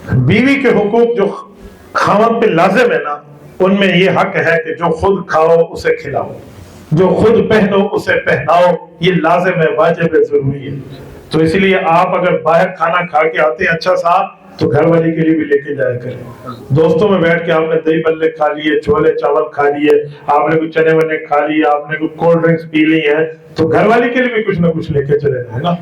बीवी के हुकूक जो खावंद पे लाजिम है ना, उनमें ये हक है कि जो खुद खाओ उसे खिलाओ, जो खुद पहनो उसे पहनाओ, ये लाजिम है, वाजिब है, जरूरी है। तो इसलिए आप अगर बाहर खाना खा के आते हैं अच्छा सा, तो घर वाले के लिए भी लेके जाया करें। दोस्तों में बैठ के आपने दही बल्ले खा लिए, छोले चावल खा लिए, आपने कुछ चने वने खा लिए, आपने कुछ कोल्ड ड्रिंक्स पी ली है, तो घर वाले के लिए भी कुछ ना कुछ लेके चले जाए ना,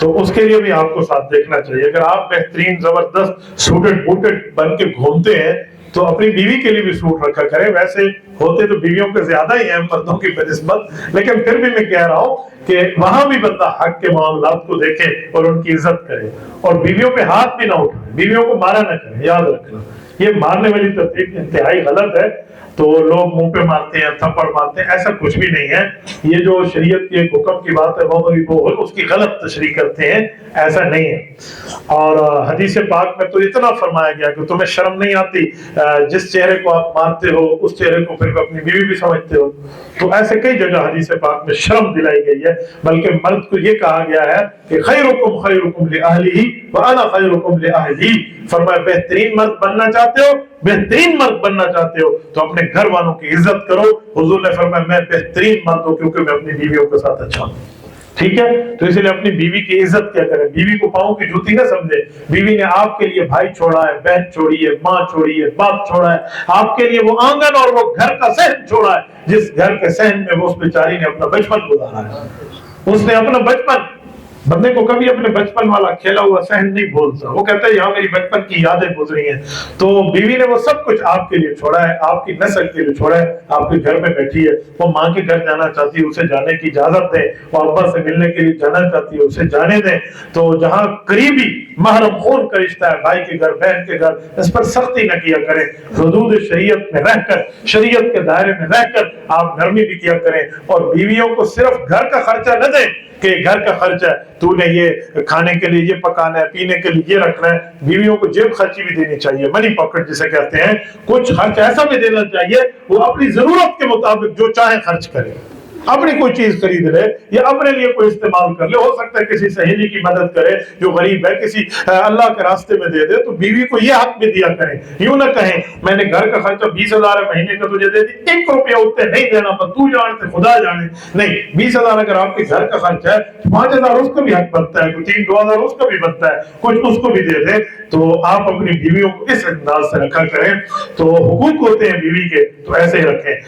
तो उसके लिए भी आपको साथ देखना चाहिए। अगर आप बेहतरीन जबरदस्त सूटेड बूटेड बन के घूमते हैं, तो अपनी बीवी के लिए भी सूट रखा करें। वैसे होते तो बीवियों के ज्यादा ही हैं मर्दों की बनिस्बत, लेकिन फिर भी मैं कह रहा हूं कि वहां भी बंदा हक के मामलात को देखे और उनकी इज्जत करे, और बीवियों पे हाथ भी ना उठाए, बीवियों को मारा ना करें। याद रखना, ये मारने वाली तरतीब इंतहाई गलत है। तो लोग मुंह पे मारते हैं, थप्पड़ मारते हैं, ऐसा कुछ भी नहीं है। ये जो शरीयत के एक हुक्म की बात है वो उसकी गलत तशरीह करते हैं, ऐसा नहीं है। और हदीस पाक में तो इतना फरमाया गया कि तुम्हें शर्म नहीं आती, जिस चेहरे को आप मानते हो उस चेहरे को फिर अपनी बीवी भी समझते हो। तो ऐसे कई जगह हदीस पाक में शर्म दिलाई गई है। बल्कि मर्द को ये कहा गया है कि खैरुकुम लिअहलिही व अना खैरुकुम लिअहली। फरमाया बेहतरीन मर्द बनना चाहते हो, बेहतरीन मर्द बनना चाहते हो तो अपने घर वालों की इज्जत करो। हुजूर ने फरमाया मैं बेहतरीन मर्द हूं क्योंकि मैं अपनी बीवियों के साथ अच्छा हूं। ठीक है, तो इसलिए अपनी बीवी की इज्जत क्या करें, बीवी को पांव की जूती ना समझे। बीवी ने आपके लिए भाई छोड़ा है, बहन छोड़ी है, माँ छोड़ी है, बाप छोड़ा है, आपके लिए वो आंगन और वो घर का सहन छोड़ा है, जिस घर के सहन में वो उस बेचारी ने अपना बचपन गुजारा है। उसने अपना बचपन, बंदे को कभी अपने बचपन वाला खेला हुआ सहन नहीं भूलता। वो कहता है यहाँ मेरी बचपन की यादें गुजरी हैं। तो बीवी ने वो सब कुछ आपके लिए छोड़ा है, आपकी नस्ल के लिए छोड़ा है, आपके घर में बैठी है। वो माँ के घर जाना चाहती है, उसे जाने की इजाजत दे। वो अब्बा से मिलने के लिए जाना चाहती है, उसे जाने दें। तो जहाँ करीबी महरम खून का रिश्ता है, भाई के घर, बहन के घर, इस पर सख्ती न किया करें। हुदूद शरीयत में रहकर, शरीयत के दायरे में रहकर आप नरमी भी किया करें। और बीवियों को सिर्फ घर का खर्चा न दें कि घर का खर्चा है, तूने ये खाने के लिए ये पकाना है, पीने के लिए ये रखना है। बीवियों को जेब खर्ची भी देनी चाहिए, मनी पॉकेट जिसे कहते हैं। कुछ खर्च ऐसा भी देना चाहिए वो अपनी जरूरत के मुताबिक जो चाहे खर्च करे, अपनी कोई चीज खरीद ले या अपने लिए कोई इस्तेमाल कर ले। हो सकता है किसी सहेली की मदद करे जो गरीब है, किसी अल्लाह के रास्ते में दे दे। तो बीवी को ये हक भी दिया करें। यूं ना कहें मैंने घर का खर्चा 20,000 महीने का तुझे दे दी, 1 रुपया उतने नहीं देना, पर तू जानते खुदा जाने। नहीं, 20,000 अगर आपके घर का खर्चा है, 5,000 उसका भी हक बनता है, 3-2,000 उसका भी बनता है, कुछ उसको भी दे दे। तो आप अपनी बीवियों को इस अंदाज से रखा करें। तो हुकूक होते हैं बीवी के, तो ऐसे ही रखें।